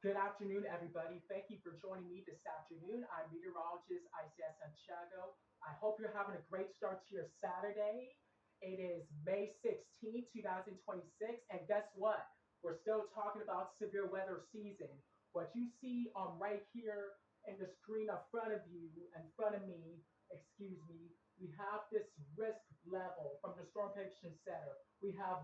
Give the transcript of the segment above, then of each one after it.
Good afternoon, everybody. Thank you for joining me this afternoon. I'm meteorologist Isaiah Santiago. I hope you're having a great start to your Saturday. It is May 16, 2026, and guess what? We're still talking about severe weather season. What you see right here in the screen in front of you, in front of me, excuse me, we have this risk level from the Storm Prediction Center. We have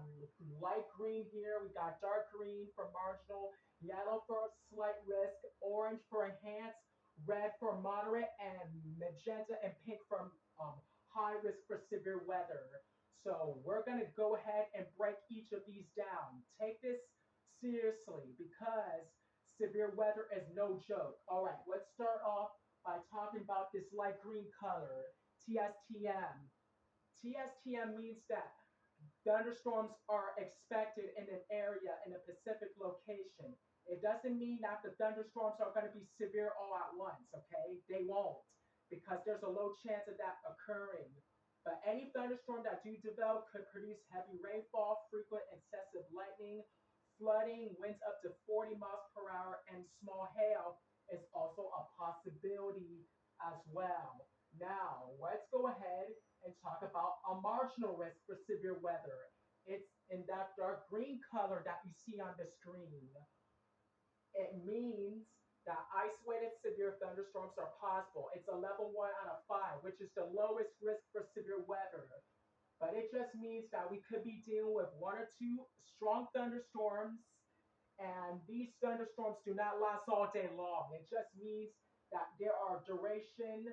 light green here, we got dark green for marginal, yellow for slight risk, orange for enhanced, red for moderate, and magenta and pink for high risk for severe weather. So we're going to go ahead and break each of these down. Take this seriously because severe weather is no joke. All right, let's start off by talking about this light green color, TSTM. TSTM means that thunderstorms are expected in an area in a specific location. It doesn't mean that the thunderstorms are going to be severe all at once, okay? They won't, because there's a low chance of that occurring. But any thunderstorm that do develop could produce heavy rainfall, frequent excessive lightning, flooding, winds up to 40 miles per hour, and small hail is also a possibility as well. Now, let's go ahead and talk about a marginal risk for severe weather. It's in that dark green color that you see on the screen. It means that isolated severe thunderstorms are possible. It's a level 1 out of 5, which is the lowest risk for severe weather. But it just means that we could be dealing with one or two strong thunderstorms, and these thunderstorms do not last all day long. It just means that there are duration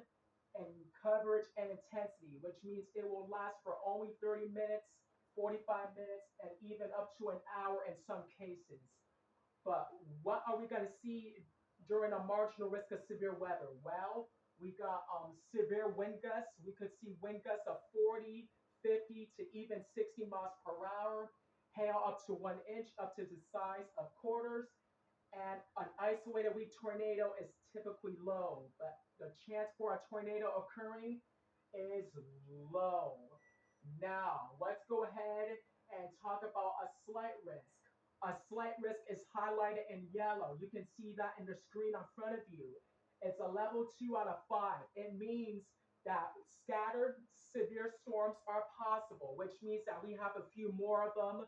and coverage and intensity, which means it will last for only 30 minutes, 45 minutes, and even up to an hour in some cases. But what are we going to see during a marginal risk of severe weather? Well, we got severe wind gusts. We could see wind gusts of 40, 50 to even 60 miles per hour, hail up to 1 inch, up to the size of quarters, and an isolated weak tornado is typically low, but the chance for a tornado occurring is low. Now, let's go ahead and talk about a slight risk. A slight risk is highlighted in yellow. You can see that in the screen in front of you. It's a level 2 out of 5. It means that scattered severe storms are possible, which means that we have a few more of them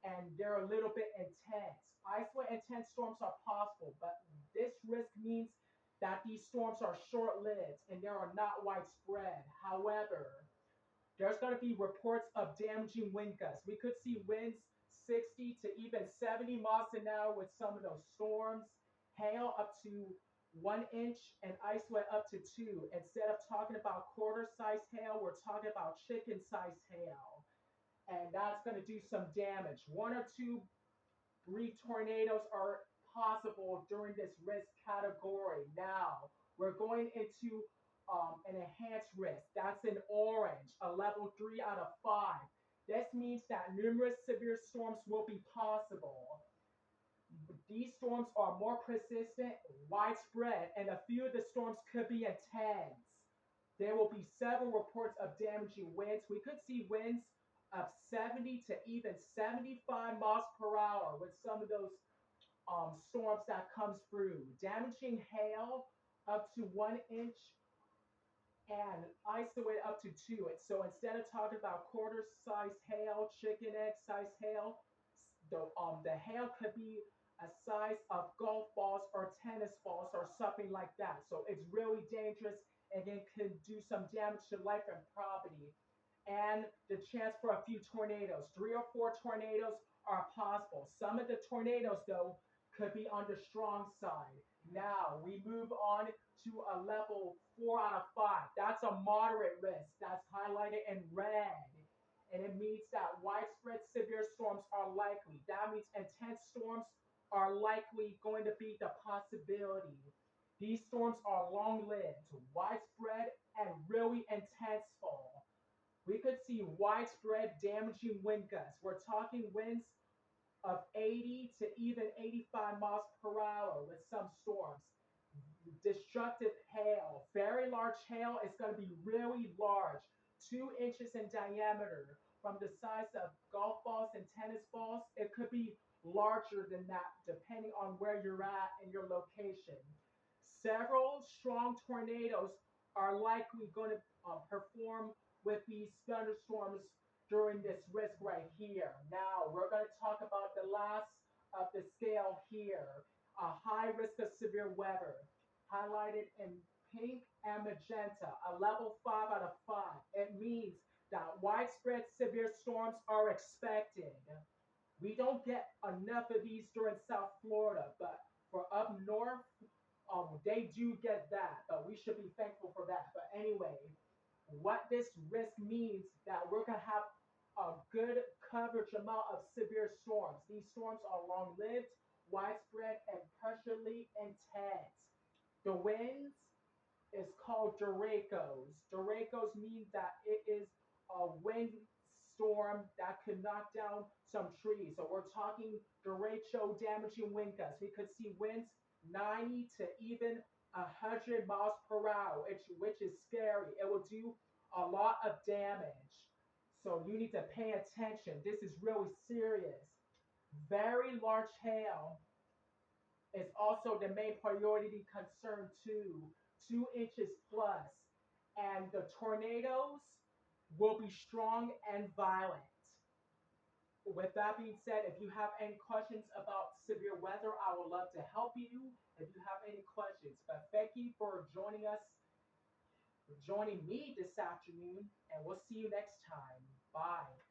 and they're a little bit intense. Isolated intense storms are possible, but this risk means that these storms are short lived and they are not widespread. However, there's going to be reports of damaging wind gusts. We could see winds 60 to even 70 miles an hour with some of those storms, hail up to 1 inch, and ice wet up to 2. Instead of talking about quarter size hail, we're talking about chicken size hail. And that's going to do some damage. One or two brief tornadoes are possible during this risk category. Now, we're going into an enhanced risk. That's in orange, a level 3 out of 5. This means that numerous severe storms will be possible. These storms are more persistent, widespread, and a few of the storms could be intense. There will be several reports of damaging winds. We could see winds of 70 to even 75 miles per hour with some of those storms that comes through. Damaging hail up to 1 inch and isolate up to 2 inch. So instead of talking about quarter size hail, chicken egg size hail, the hail could be a size of golf balls or tennis balls or something like that. So it's really dangerous and it can do some damage to life and property. And the chance for a few tornadoes. 3 or 4 tornadoes are possible. Some of the tornadoes, though, could be on the strong side. Now we move on to a level 4 out of 5. That's a moderate risk. That's highlighted in red. And it means that widespread severe storms are likely. That means intense storms are likely going to be the possibility. These storms are long lived, widespread, and really intenseful. We could see widespread damaging wind gusts. We're talking winds of 80 to even 85 miles per hour with some storms. Destructive hail. Very large hail is going to be really large, 2 inches in diameter. From the size of golf balls and tennis balls, it could be larger than that, depending on where you're at and your location. Several strong tornadoes are likely going to perform with these thunderstorms during this risk right here. Now, we're going to talk about the last of the scale here, a high risk of severe weather, highlighted in pink and magenta, a level 5 out of 5. It means that widespread severe storms are expected. We don't get enough of these during South Florida, but for up north, they do get that. But we should be thankful for that. But anyway, what this risk means that we're going to have a good coverage amount of severe storms. These storms are long-lived, widespread, and pressurely intense. The winds is called derechos. Derechos means that it is a wind storm that could knock down some trees. So we're talking derecho damaging wind gusts. We could see winds 90 to even 100 miles per hour, which is scary. It will do a lot of damage. So you need to pay attention. This is really serious. Very large hail is also the main priority concern too, 2 inches plus. And the tornadoes will be strong and violent. With that being said, if you have any questions about severe weather, I would love to help you if you have any questions. But thank you for joining me this afternoon, and we'll see you next time. Bye.